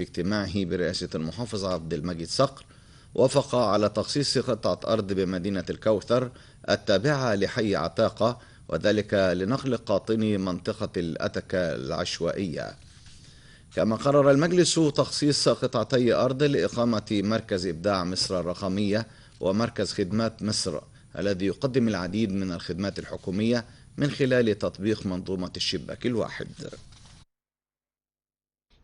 اجتماعه برئاسة المحافظ عبد المجيد صقر وافق على تخصيص قطعة أرض بمدينة الكوثر التابعة لحي عتاقة، وذلك لنقل قاطني منطقة الأتكة العشوائية. كما قرر المجلس تخصيص قطعتي أرض لإقامة مركز إبداع مصر الرقمية ومركز خدمات مصر، الذي يقدم العديد من الخدمات الحكومية من خلال تطبيق منظومة الشباك الواحد.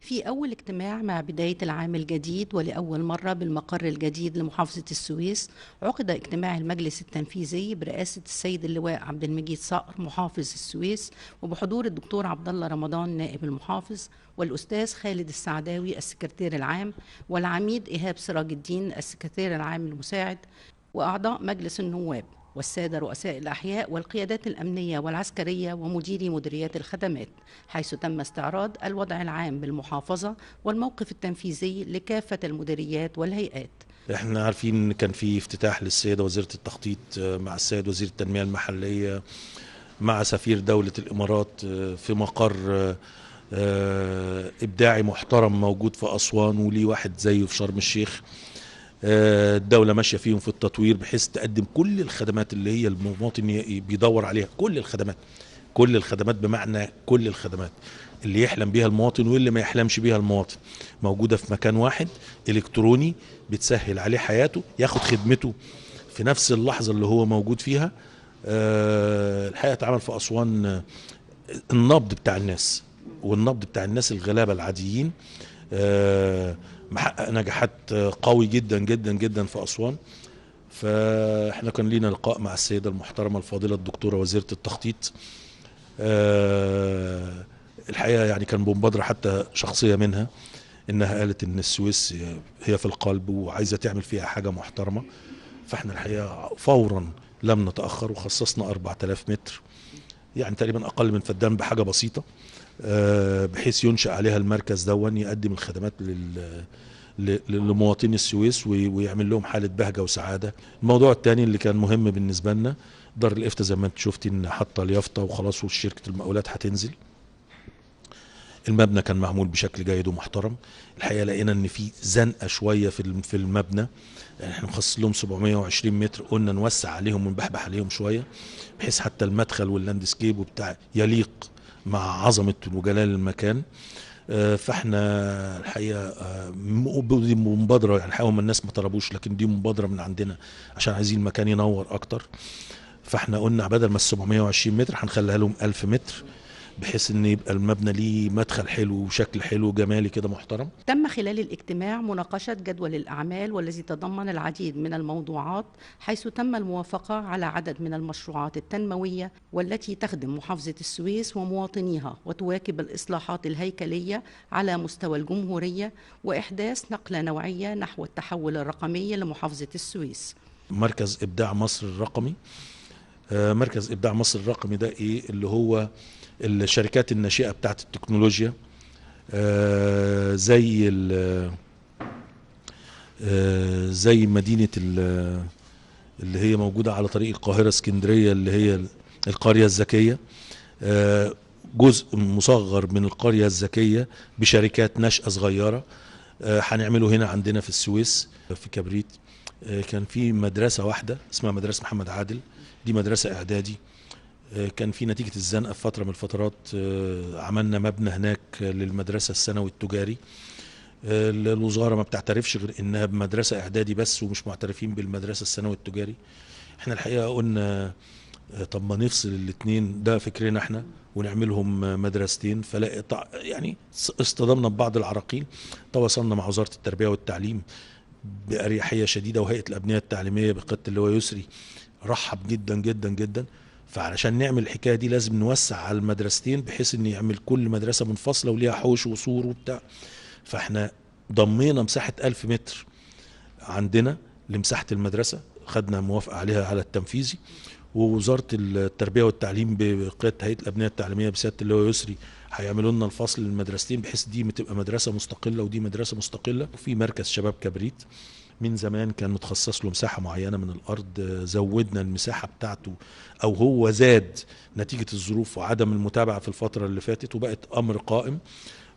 في أول اجتماع مع بداية العام الجديد ولأول مرة بالمقر الجديد لمحافظة السويس، عقد اجتماع المجلس التنفيذي برئاسة السيد اللواء عبد المجيد صقر محافظ السويس، وبحضور الدكتور عبد الله رمضان نائب المحافظ، والأستاذ خالد السعداوي السكرتير العام، والعميد إيهاب سراج الدين السكرتير العام المساعد، وأعضاء مجلس النواب والسادة رؤساء الأحياء والقيادات الأمنية والعسكرية ومديري مديريات الخدمات، حيث تم استعراض الوضع العام بالمحافظة والموقف التنفيذي لكافة المديريات والهيئات. احنا عارفين ان كان في افتتاح للسيدة وزيرة التخطيط مع السيد وزير التنمية المحلية مع سفير دولة الإمارات في مقر إبداعي محترم موجود في أسوان، وليه واحد زيه في شرم الشيخ. الدولة ماشية فيهم في التطوير بحيث تقدم كل الخدمات اللي هي المواطن بيدور عليها، كل الخدمات بمعنى كل الخدمات اللي يحلم بيها المواطن واللي ما يحلمش بيها المواطن موجودة في مكان واحد إلكتروني بتسهل عليه حياته، ياخد خدمته في نفس اللحظة اللي هو موجود فيها. الحقيقة اتعمل في أسوان النبض بتاع الناس، والنبض بتاع الناس الغلابة العاديين محقق نجاحات قوي جدا جدا جدا في أسوان. فاحنا كان لينا لقاء مع السيدة المحترمة الفاضلة الدكتورة وزيرة التخطيط. الحقيقة يعني كان بمبادرة حتى شخصية منها، انها قالت ان السويس هي في القلب وعايزة تعمل فيها حاجة محترمة. فاحنا الحقيقة فورا لم نتأخر وخصصنا 4000 متر، يعني تقريبا اقل من فدان بحاجة بسيطة، بحيث ينشأ عليها المركز دون يقدم الخدمات لمواطني السويس ويعمل لهم حالة بهجة وسعادة. الموضوع الثاني اللي كان مهم بالنسبة لنا دار الإفتاء، زي ما انت شفتي ان حاطة اليافطة وخلاص وشركة المقاولات هتنزل. المبنى كان معمول بشكل جيد ومحترم. الحقيقة لقينا ان في زنقة شوية في المبنى، يعني احنا مخصص لهم 720 متر، قلنا نوسع عليهم ونبحبح عليهم شوية بحيث حتى المدخل واللاندسكيب وبتاع يليق مع عظمة وجلال المكان. فاحنا الحقيقة دي مبادرة، يعني حقيقة الناس ما طلبوش، لكن دي مبادرة من عندنا عشان عايزين المكان ينور اكتر. فاحنا قلنا بدل ما 720 متر هنخليها لهم 1000 متر، بحيث ان يبقى المبنى ليه مدخل حلو وشكل حلو جمالي كده محترم. تم خلال الاجتماع مناقشة جدول الأعمال والذي تضمن العديد من الموضوعات، حيث تم الموافقة على عدد من المشروعات التنموية والتي تخدم محافظة السويس ومواطنيها وتواكب الإصلاحات الهيكلية على مستوى الجمهورية وإحداث نقلة نوعية نحو التحول الرقمي لمحافظة السويس. مركز إبداع مصر الرقمي، مركز إبداع مصر الرقمي ده إيه؟ اللي هو الشركات الناشئة بتاعت التكنولوجيا، زي مدينة اللي هي موجودة على طريق القاهرة اسكندرية، اللي هي القرية الذكية، جزء مصغر من القرية الذكية بشركات ناشئة صغيرة هنعمله هنا عندنا في السويس في كبريت. كان في مدرسة واحدة اسمها مدرسة محمد عادل، دي مدرسة إعدادي. كان في نتيجة الزنقة في فترة من الفترات عملنا مبنى هناك للمدرسة الثانوي التجاري. الوزارة ما بتعترفش غير انها بمدرسة اعدادي بس، ومش معترفين بالمدرسة الثانوي التجاري. احنا الحقيقة قلنا طب ما نفصل الاتنين، ده فكرنا احنا، ونعملهم مدرستين. فلا يعني اصطدمنا ببعض العراقيل، تواصلنا مع وزارة التربية والتعليم بأريحية شديدة، وهيئة الأبنية التعليمية بقيادة اللواء يسري رحب جدا جدا جدا. فعلشان نعمل الحكايه دي لازم نوسع على المدرستين بحيث ان يعمل كل مدرسه منفصله وليها حوش وسور وبتاع. فاحنا ضمينا مساحه 1000 متر عندنا لمساحه المدرسه، خدنا موافقه عليها على التنفيذي. ووزاره التربيه والتعليم بقياده هيئه الابنيه التعليميه بسياده اللواء يسري هيعملوا لنا الفصل للمدرستين بحيث دي تبقى مدرسه مستقله ودي مدرسه مستقله. وفي مركز شباب كبريت من زمان كان متخصص له مساحة معينة من الأرض، زودنا المساحة بتاعته أو هو زاد نتيجة الظروف وعدم المتابعة في الفترة اللي فاتت، وبقت أمر قائم.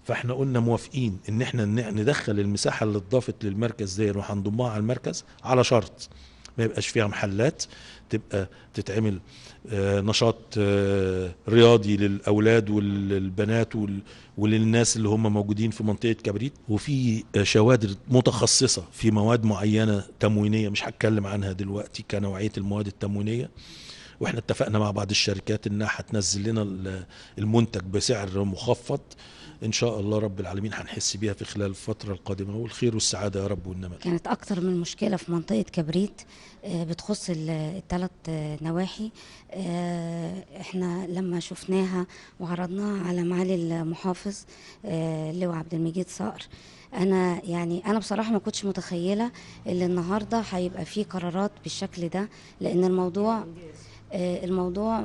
فاحنا قلنا موافقين ان احنا ندخل المساحه اللي اتضافت للمركز دي وهنضمها على المركز على شرط ما يبقاش فيها محلات، تبقى تتعمل نشاط رياضي للاولاد والبنات وللناس اللي هم موجودين في منطقه كبريت، وفي شوادر متخصصه في مواد معينه تموينيه مش هتكلم عنها دلوقتي كنوعيه المواد التموينيه. واحنا اتفقنا مع بعض الشركات انها هتنزل لنا المنتج بسعر مخفض ان شاء الله رب العالمين هنحس بيها في خلال الفتره القادمه، والخير والسعاده يا رب والنماء. كانت اكتر من مشكله في منطقه كبريت بتخص الثلاث نواحي. احنا لما شفناها وعرضناها على معالي المحافظ اللواء عبد المجيد صقر، انا بصراحه ما كنتش متخيله ان النهارده هيبقى فيه قرارات بالشكل ده، لان الموضوع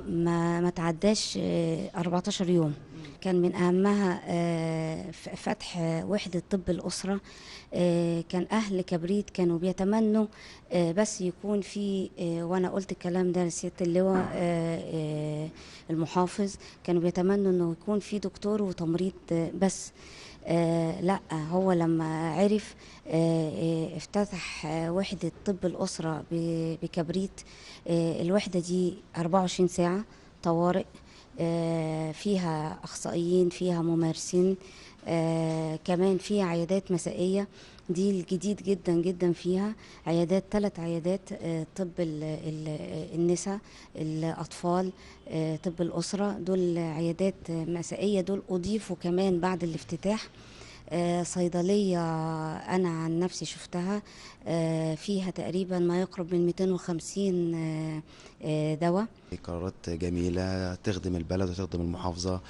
ما تعداش 14 يوم. كان من أهمها فتح وحدة طب الأسرة. كان أهل كبريت كانوا بيتمنوا بس يكون في، وأنا قلت الكلام ده لسيادة اللواء المحافظ، كانوا بيتمنوا أنه يكون في دكتور وتمريض بس. لا، هو لما عرف افتتح وحدة طب الأسرة بكبريت. الوحدة دي 24 ساعة طوارئ، فيها أخصائيين، فيها ممارسين، كمان فيها عيادات مسائية. دي الجديد جدا جدا فيها عيادات، 3 عيادات، طب النساء، الأطفال، طب الأسرة. دول عيادات مسائية، دول أضيفوا كمان بعد الافتتاح صيدلية. أنا عن نفسي شفتها فيها تقريبا ما يقرب من 250 دواء. قرارات جميلة تخدم البلد وتخدم المحافظة،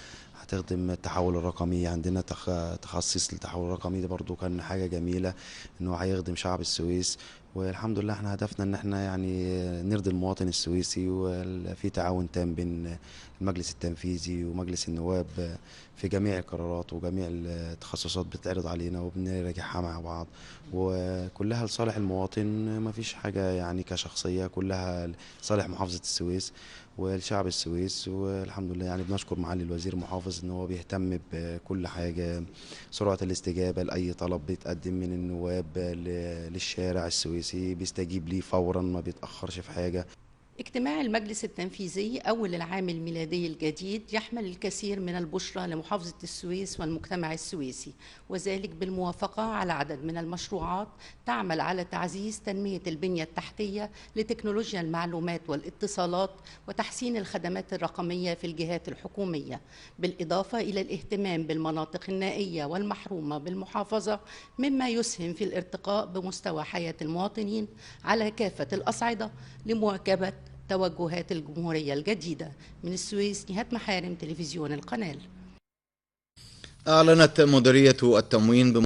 هتخدم التحول الرقمي. عندنا تخصص للتحول الرقمي، ده برضو كان حاجة جميلة انه هيخدم شعب السويس. والحمد لله احنا هدفنا ان احنا يعني نرضي المواطن السويسي، وفي تعاون تام بين المجلس التنفيذي ومجلس النواب في جميع القرارات وجميع التخصصات بتتعرض علينا وبنراجعها مع بعض، وكلها لصالح المواطن. ما فيش حاجة يعني كشخصية، كلها لصالح محافظة السويس والشعب السويس. والحمد لله يعني بنشكر معالي الوزير محافظ ان هو بيهتم بكل حاجة، سرعة الاستجابة لأي طلب بيتقدم من النواب للشارع السويسي بيستجيب ليه فورا، ما بيتأخرش في حاجة. اجتماع المجلس التنفيذي أول العام الميلادي الجديد يحمل الكثير من البشرى لمحافظة السويس والمجتمع السويسي، وذلك بالموافقة على عدد من المشروعات تعمل على تعزيز تنمية البنية التحتية لتكنولوجيا المعلومات والاتصالات وتحسين الخدمات الرقمية في الجهات الحكومية، بالإضافة إلى الاهتمام بالمناطق النائية والمحرومة بالمحافظة، مما يسهم في الارتقاء بمستوى حياة المواطنين على كافة الأصعدة لمواكبة توجهات الجمهورية الجديدة. من السويس، نهاد محارم، تلفزيون القناة. أعلنت مديرية التموين